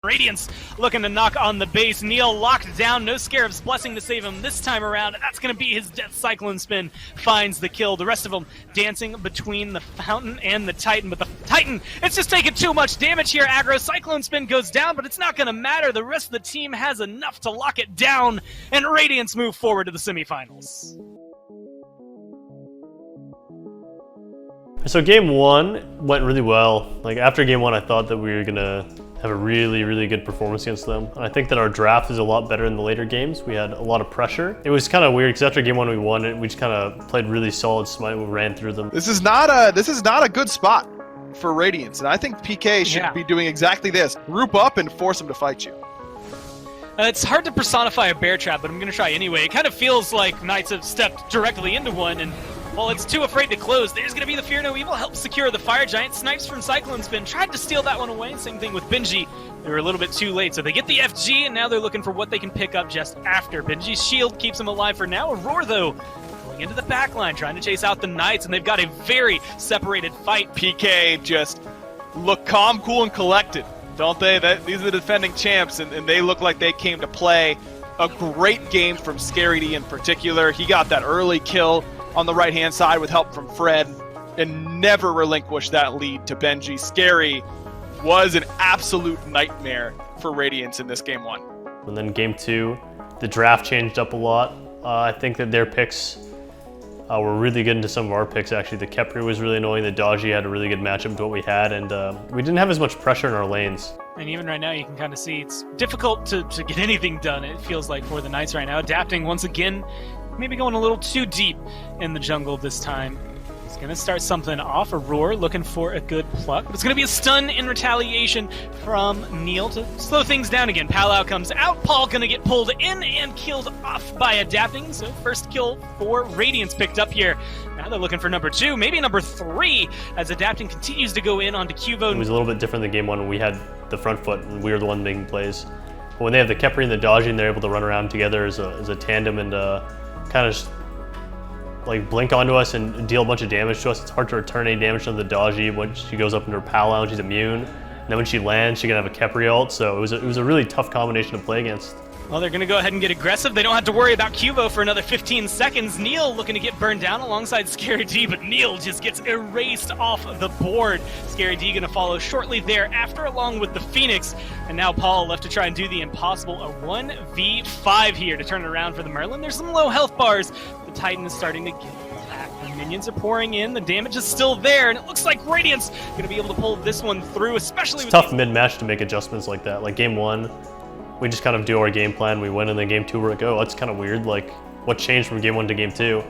Radiance looking to knock on the base. Neil locked down, no Scarab's Blessing to save him this time around. That's going to be his Death Cyclone Spin. Finds the kill. The rest of them dancing between the Fountain and the Titan. But the Titan, it's just taking too much damage here. Aggro Cyclone Spin goes down, but it's not going to matter. The rest of the team has enough to lock it down, and Radiance move forward to the semifinals. So game one went really well. Like after game one, I thought that we were gonna have a really good performance against them. And I think that our draft is a lot better in the later games. We had a lot of pressure. It was kind of weird because after game one we won it, we just kind of played really solid smite. We ran through them. This is not a good spot for Radiance, and I think PK should be doing exactly this. Group up and force them to fight you. It's hard to personify a bear trap, but I'm going to try anyway. It kind of feels like Knights have stepped directly into one, and while it's too afraid to close, there's going to be the Fear No Evil, helps secure the Fire Giant. Snipes from Cyclone Spin, tried to steal that one away. Same thing with Benji. They were a little bit too late, so they get the FG, and now they're looking for what they can pick up just after. Benji's shield keeps him alive for now. Aurora, though, going into the backline, trying to chase out the Knights, and they've got a very separated fight. PK just look calm, cool, and collected, don't they? These are the defending champs, and they look like they came to play. A great game from Scary D in particular. He got that early kill on the right-hand side with help from Fred and never relinquished that lead to Benji. Scary was an absolute nightmare for Radiance in this game one. And then game two, the draft changed up a lot. I think that their picks were really good into some of our picks, actually. The Khepri was really annoying. The Dodgy had a really good matchup to what we had, and we didn't have as much pressure in our lanes. And even right now, you can kind of see it's difficult to get anything done, it feels like, for the Knights right now. Adapting once again, maybe going a little too deep in the jungle this time. He's going to start something off. Aurora looking for a good pluck. But it's going to be a stun in retaliation from Neil to slow things down again. Palau comes out. Paul going to get pulled in and killed off by Adapting. So first kill for Radiance picked up here. Now they're looking for number 2, maybe number 3, as Adapting continues to go in onto Cuvo. It was a little bit different than game one when we had the front foot and we were the one making plays. But when they have the Khepri and the Dodgy and they're able to run around together as a tandem and kind of like blink onto us and deal a bunch of damage to us. It's hard to return any damage to the Dodgy when she goes up into her Palau and she's immune. And then when she lands, she can have a Khepri ult. So it was a really tough combination to play against. Well, they're going to go ahead and get aggressive. They don't have to worry about Cuvo for another 15 seconds. Neil looking to get burned down alongside Scary D, but Neil just gets erased off the board. Scary D going to follow shortly thereafter along with the Phoenix. And now Paul left to try and do the impossible. A 1v5 here to turn it around for the Merlin. There's some low health bars. The Titan is starting to get back. The minions are pouring in. The damage is still there. And it looks like Radiance going to be able to pull this one through, especially with tough mid-match to make adjustments like that. Like game one, we just kind of do our game plan. We win, and then game two we're like, oh, that's kind of weird. Like, what changed from game one to game two?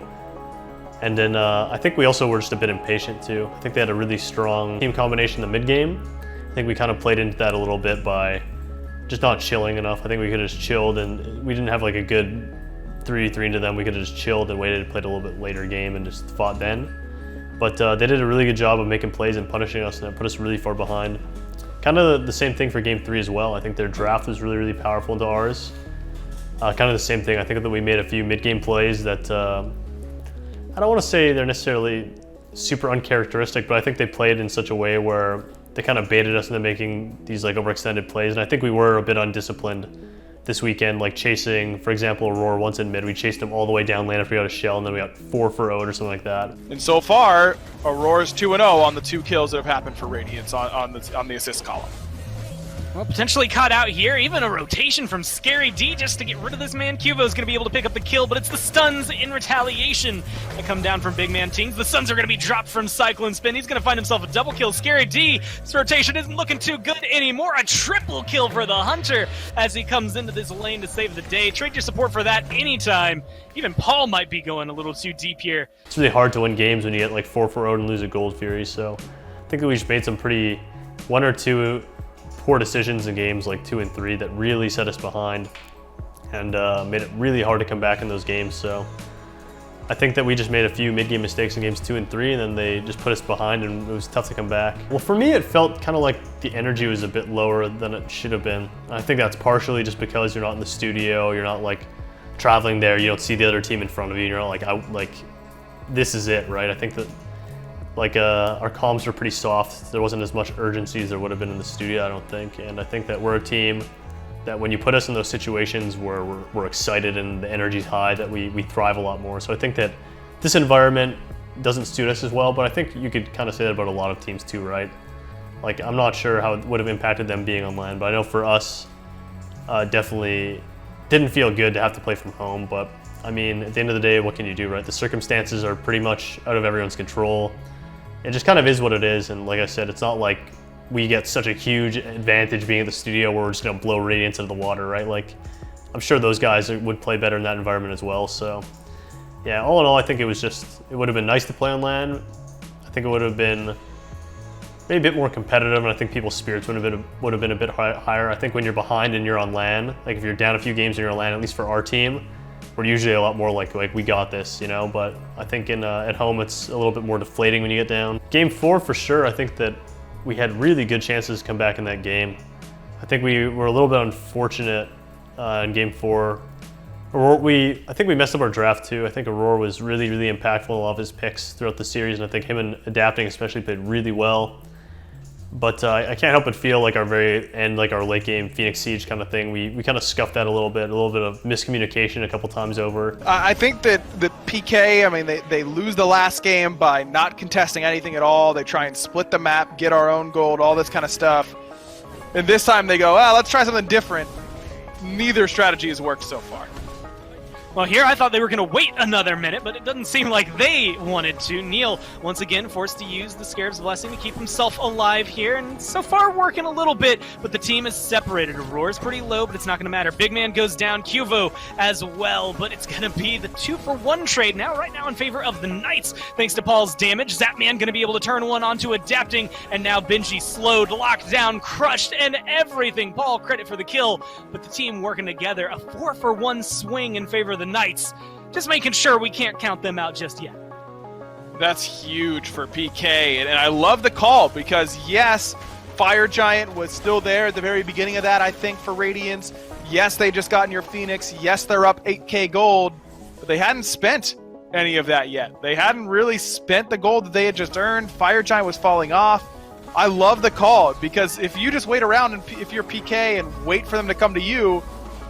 And then I think we also were just a bit impatient too. I think they had a really strong team combination in the mid game. I think we kind of played into that a little bit by just not chilling enough. I think we could have just chilled, and we didn't have like a good 3v3 into them. We could have just chilled and waited and played a little bit later game and just fought then. But they did a really good job of making plays and punishing us, and it put us really far behind. Kind of the same thing for game 3 as well. I think their draft was really powerful into ours. Kind of the same thing. I think that we made a few mid-game plays that I don't want to say they're necessarily super uncharacteristic, but I think they played in such a way where they kind of baited us into making these like overextended plays, and I think we were a bit undisciplined this weekend, like chasing, for example, Aurora once in mid. We chased him all the way down lane after we got a shell, and then we got 4 for Ode or something like that. And so far, Aurora's 2-0 on the 2 kills that have happened for Radiance on the assist column. Well, potentially caught out here. Even a rotation from Scary D just to get rid of this man. Cuvo's going to be able to pick up the kill, but it's the stuns in retaliation that come down from Big Man Tings. The stuns are going to be dropped from Cyclone Spin. He's going to find himself a double kill. Scary D, this rotation isn't looking too good anymore. A triple kill for the Hunter as he comes into this lane to save the day. Trade your support for that anytime. Even Paul might be going a little too deep here. It's really hard to win games when you get like 4 for Ode and lose a Gold Fury, so I think that we just made some pretty, 1 or 2 poor decisions in games like 2 and 3 that really set us behind and made it really hard to come back in those games. So I think that we just made a few mid-game mistakes in games 2 and 3, and then they just put us behind, and it was tough to come back. Well, for me, it felt kind of like the energy was a bit lower than it should have been. I think that's partially just because you're not in the studio, you're not like traveling there, you don't see the other team in front of you, you're not like, this is it, right? I think that Like our comms were pretty soft. There wasn't as much urgency as there would have been in the studio, I don't think. And I think that we're a team that when you put us in those situations where we're excited and the energy's high, that we thrive a lot more. So I think that this environment doesn't suit us as well, but I think you could kind of say that about a lot of teams too, right? Like, I'm not sure how it would have impacted them being on LAN, but I know for us, definitely didn't feel good to have to play from home. But I mean, at the end of the day, what can you do, right? The circumstances are pretty much out of everyone's control. It just kind of is what it is. And like I said, it's not like we get such a huge advantage being at the studio where we're just gonna blow Radiance into the water, right? Like, I'm sure those guys would play better in that environment as well. So yeah, all in all, I think it would have been nice to play on LAN. I think it would have been maybe a bit more competitive, and I think people's spirits would have been a bit higher. I think when you're behind and you're on LAN, like if you're down a few games and you're on LAN, at least for our team, we're usually a lot more like we got this, you know. But I think at home it's a little bit more deflating when you get down. Game 4 for sure. I think that we had really good chances to come back in that game. I think we were a little bit unfortunate in Game 4. I think we messed up our draft too. I think Aurora was really impactful in a lot of his picks throughout the series, and I think him and Adapting especially played really well. But I can't help but feel like our very end, like our late game Phoenix Siege kind of thing, we kind of scuffed that a little bit of miscommunication a couple times over. I think that the PK, I mean, they lose the last game by not contesting anything at all. They try and split the map, get our own gold, all this kind of stuff. And this time they go, let's try something different. Neither strategy has worked so far. Well, here I thought they were going to wait another minute, but it doesn't seem like they wanted to. Neil, once again, forced to use the Scarab's Blessing to keep himself alive here, and so far working a little bit, but the team is separated. Aurora's pretty low, but it's not going to matter. Big Man goes down, Cuvo as well, but it's going to be the 2-for-1 trade right now in favor of the Knights, thanks to Paul's damage. Zapman going to be able to turn one onto Adapting, and now Benji slowed, locked down, crushed, and everything. Paul, credit for the kill, but the team working together. A 4-for-1 swing in favor of the Knights, just making sure we can't count them out just yet. That's huge for PK, and I love the call because yes, Fire Giant was still there at the very beginning of that, I think, for Radiance. Yes, they just got near Phoenix. Yes, they're up 8k gold, but they hadn't spent any of that yet. They hadn't really spent the gold that they had just earned. Fire Giant was falling off. I love the call because if you just wait around and if you're PK and wait for them to come to you,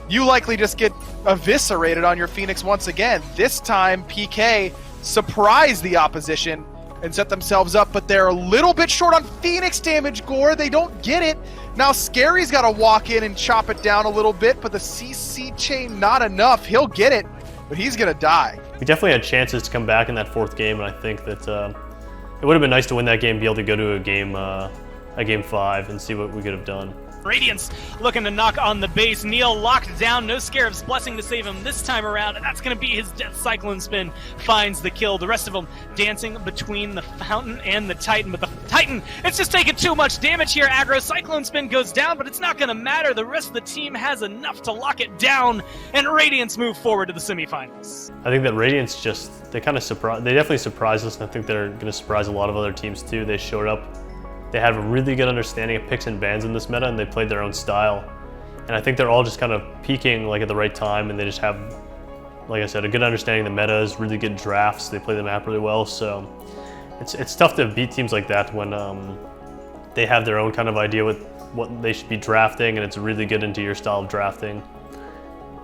you likely just get eviscerated on your Phoenix once again. This time, PK surprised the opposition and set themselves up, but they're a little bit short on Phoenix damage, Gore. They don't get it. Now Scary's got to walk in and chop it down a little bit, but the CC chain, not enough. He'll get it, but he's going to die. We definitely had chances to come back in that 4th game, and I think that it would have been nice to win that game, be able to go to a game 5 and see what we could have done. Radiance looking to knock on the base. Neil locked down. No Scarab's Blessing to save him this time around, and that's going to be his Death Cyclone Spin. Finds the kill. The rest of them dancing between the Fountain and the Titan, but the Titan, it's just taking too much damage here. Aggro Cyclone Spin goes down, but it's not going to matter. The rest of the team has enough to lock it down, and Radiance move forward to the semifinals. I think that Radiance they definitely surprised us, and I think they're going to surprise a lot of other teams too. They showed up. They have a really good understanding of picks and bans in this meta, and they played their own style. And I think they're all just kind of peaking like at the right time, and they just have, like I said, a good understanding of the metas, really good drafts. They play the map really well, so it's tough to beat teams like that when they have their own kind of idea with what they should be drafting, and it's really good into your style of drafting.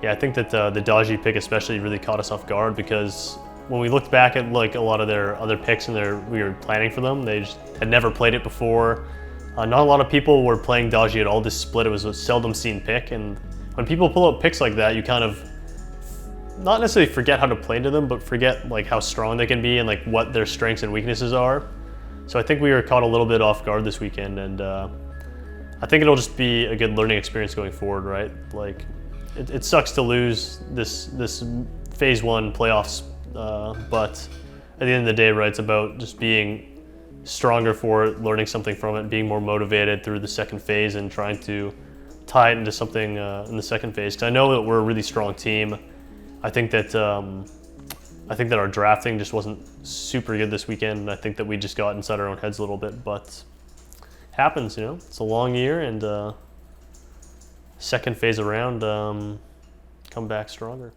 Yeah, I think that the Dodgy pick especially really caught us off guard because when we looked back at like a lot of their other picks and we were planning for them, they just had never played it before. Not a lot of people were playing Dodgy at all. This split, it was a seldom seen pick, and when people pull out picks like that, you kind of not necessarily forget how to play to them, but forget like how strong they can be and like what their strengths and weaknesses are. So I think we were caught a little bit off guard this weekend, and I think it'll just be a good learning experience going forward, right? Like it sucks to lose this phase 1 playoffs. But at the end of the day, right, it's about just being stronger for it, learning something from it, being more motivated through the second phase and trying to tie it into something in the second phase. Because I know that we're a really strong team. I think that our drafting just wasn't super good this weekend, and I think that we just got inside our own heads a little bit, but it happens, you know? It's a long year, and second phase around, come back stronger.